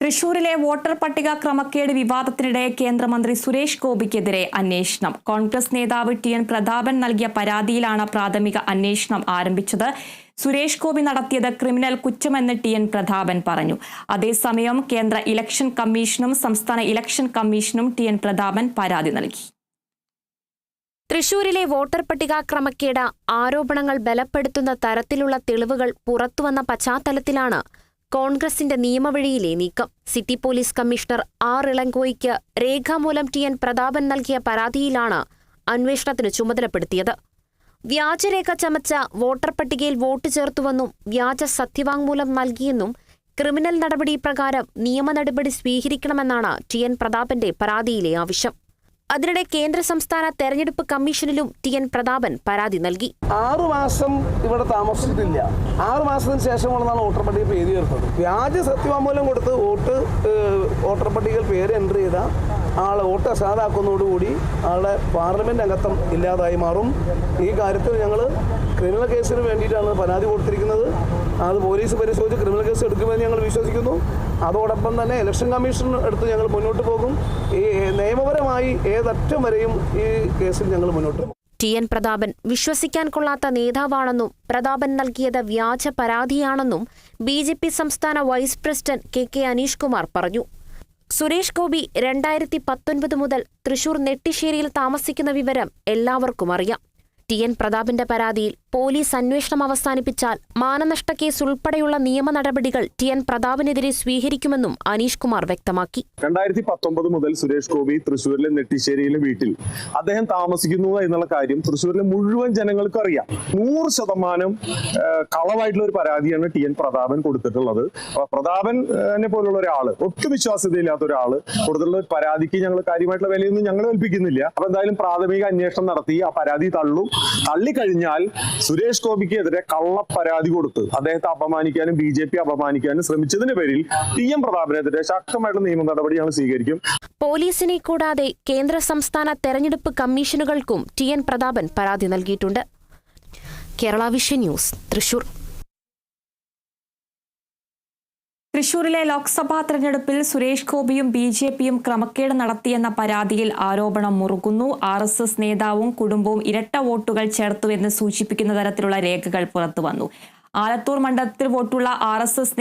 തൃശൂരിലെ വോട്ടർ പട്ടിക ക്രമക്കേട് വിവാദത്തിനിടെ കേന്ദ്രമന്ത്രി സുരേഷ് ഗോപിക്കെതിരെ അന്വേഷണം. കോൺഗ്രസ് നേതാവ് ടി.എൻ. പ്രതാപൻ നൽകിയ പരാതിയിലാണ് പ്രാഥമിക അന്വേഷണം ആരംഭിച്ചത്. സുരേഷ് ഗോപി നടത്തിയത് ക്രിമിനൽ കുറ്റമെന്ന് ടി.എൻ. പ്രതാപൻ പറഞ്ഞു. അതേസമയം കേന്ദ്ര ഇലക്ഷൻ കമ്മീഷനും സംസ്ഥാന ഇലക്ഷൻ കമ്മീഷനും ടി.എൻ. പ്രതാപൻ പരാതി നൽകി. തൃശൂരിലെ വോട്ടർ പട്ടിക ക്രമക്കേട് ആരോപണങ്ങൾ ബലപ്പെടുത്തുന്ന തരത്തിലുള്ള തെളിവുകൾ പുറത്തുവന്ന പശ്ചാത്തലത്തിലാണ് കോൺഗ്രസിന്റെ നിയമവഴിയിലെ നീക്കം. സിറ്റി പോലീസ് കമ്മീഷണർ ആർ ഇളങ്കോയ്ക്ക് രേഖാമൂലം ടി.എൻ. പ്രതാപൻ നൽകിയ പരാതിയിലാണ് അന്വേഷണത്തിന് ചുമതലപ്പെടുത്തിയത്. വ്യാജരേഖ ചമച്ച വോട്ടർ പട്ടികയിൽ വോട്ട് ചേർത്തുവെന്നും വ്യാജ സത്യവാങ്മൂലം നൽകിയെന്നും ക്രിമിനൽ നടപടി പ്രകാരം നിയമ നടപടി സ്വീകരിക്കണമെന്നാണ് ടി.എൻ. പ്രതാപന്റെ പരാതിയിലെ ആവശ്യം. അതിനിടെ കേന്ദ്ര സംസ്ഥാന തെരഞ്ഞെടുപ്പ് കമ്മീഷനിലും ടി.എൻ. പ്രതാപൻ പരാതി നൽകി. 6 മാസം ഇവിടെ താമസിച്ചിട്ടില്ല. 6 മാസത്തിന് ശേഷമാണെന്നാണ് വോട്ടർ പട്ടിക പേര് ചേർത്തത്. വ്യാജ സത്യവാങ്മൂലം കൊടുത്ത് വോട്ടർ പട്ടികയിൽ പേര് എൻട്രി ചെയ്ത ആളെ വോട്ട് അസാധാക്കുന്നതോടുകൂടി ആളുടെ പാർലമെന്റ് അംഗത്വം ഇല്ലാതായി മാറും. ഈ കാര്യത്തിൽ ഞങ്ങൾ ക്രിമിനൽ കേസിന് വേണ്ടിയിട്ടാണ് പരാതി കൊടുത്തിരിക്കുന്നത്. അത് പോലീസ് പരിശോധിച്ച് ക്രിമിനൽ കേസ് എടുക്കുമെന്ന് ഞങ്ങൾ വിശ്വസിക്കുന്നു. അതോടൊപ്പം തന്നെ ഇലക്ഷൻ കമ്മീഷൻ എടുത്ത് ഞങ്ങൾ മുന്നോട്ട് പോകും. ഈ നിയമപരമായി ഏതറ്റം വരെയും ഈ കേസിൽ ഞങ്ങൾ മുന്നോട്ട് പോകും. ടി.എൻ. പ്രതാപൻ വിശ്വസിക്കാൻ കൊള്ളാത്ത നേതാവാണെന്നും പ്രതാപൻ നൽകിയത് വ്യാജ പരാതിയാണെന്നും ബി.ജെ.പി. സംസ്ഥാന vice president K Aneesh Kumar പറഞ്ഞു. സുരേഷ് ഗോപി 2019 മുതൽ തൃശൂർ നെട്ടിശ്ശേരിയിൽ താമസിക്കുന്ന വിവരം എല്ലാവർക്കും അറിയാം. ടി.എൻ. പ്രതാപന്റെ പരാതിയിൽ പോലീസ് അന്വേഷണം അവസാനിപ്പിച്ചാൽ മാനനഷ്ട കേസ് ഉൾപ്പെടെയുള്ള നിയമ നടപടികൾ ടി.എൻ. പ്രതാപനെതിരെ സ്വീകരിക്കുമെന്നും അനീഷ് കുമാർ വ്യക്തമാക്കി. 2019 മുതൽ സുരേഷ് ഗോപി തൃശൂരിലെ നെട്ടിശ്ശേരിയിലെ വീട്ടിൽ അദ്ദേഹം താമസിക്കുന്നു എന്നുള്ള കാര്യം തൃശൂരിലെ മുഴുവൻ ജനങ്ങൾക്കും അറിയാം. 100% കളവായിട്ടുള്ള ഒരു പരാതിയാണ് ടി.എൻ. പ്രതാപൻ കൊടുത്തിട്ടുള്ളത്. പ്രതാപനെ പോലുള്ള ഒരാള്, ഒട്ടും വിശ്വാസ്യതയില്ലാത്ത ഒരാള് കൊടുത്തിട്ടുള്ള ഒരു പരാതിക്ക് ഞങ്ങൾ കാര്യമായിട്ടുള്ള വിലയൊന്നും ഞങ്ങൾ ഏൽപ്പിക്കുന്നില്ല. അപ്പൊ എന്തായാലും പ്രാഥമിക അന്വേഷണം നടത്തി ആ പരാതി തള്ളിക്കഴിഞ്ഞാൽ സുരേഷ് ഗോപിക്കെതിരെ കള്ള പരാതി കൊടുത്ത് അദ്ദേഹത്തെ അപമാനിക്കാനും ബി.ജെ.പി. അപമാനിക്കാനും ശ്രമിച്ചതിന്റെ പേരിൽ ടി.എൻ. പ്രതാപനെതിരെ ശക്തമായിട്ടുള്ള നിയമ നടപടി ഞങ്ങൾ സ്വീകരിക്കും. പോലീസിനെ കൂടാതെ കേന്ദ്ര സംസ്ഥാന തെരഞ്ഞെടുപ്പ് കമ്മീഷനുകൾക്കും ടി.എൻ. പ്രതാപൻ പരാതി നൽകിയിട്ടുണ്ട്. Kerala vision news, Thrissur. തൃശൂരിലെ ലോക്സഭാ തെരഞ്ഞെടുപ്പിൽ സുരേഷ് ഗോപിയും ബി.ജെ.പിയും ക്രമക്കേട് നടത്തിയെന്ന പരാതിയിൽ ആരോപണം മുറുകുന്നു. RSS നേതാവും കുടുംബവും ഇരട്ട വോട്ടുകൾ ചേർത്തുവെന്ന് സൂചിപ്പിക്കുന്ന തരത്തിലുള്ള രേഖകൾ പുറത്തുവന്നു. ആലത്തൂർ മണ്ഡലത്തിൽ വോട്ടുള്ള RSS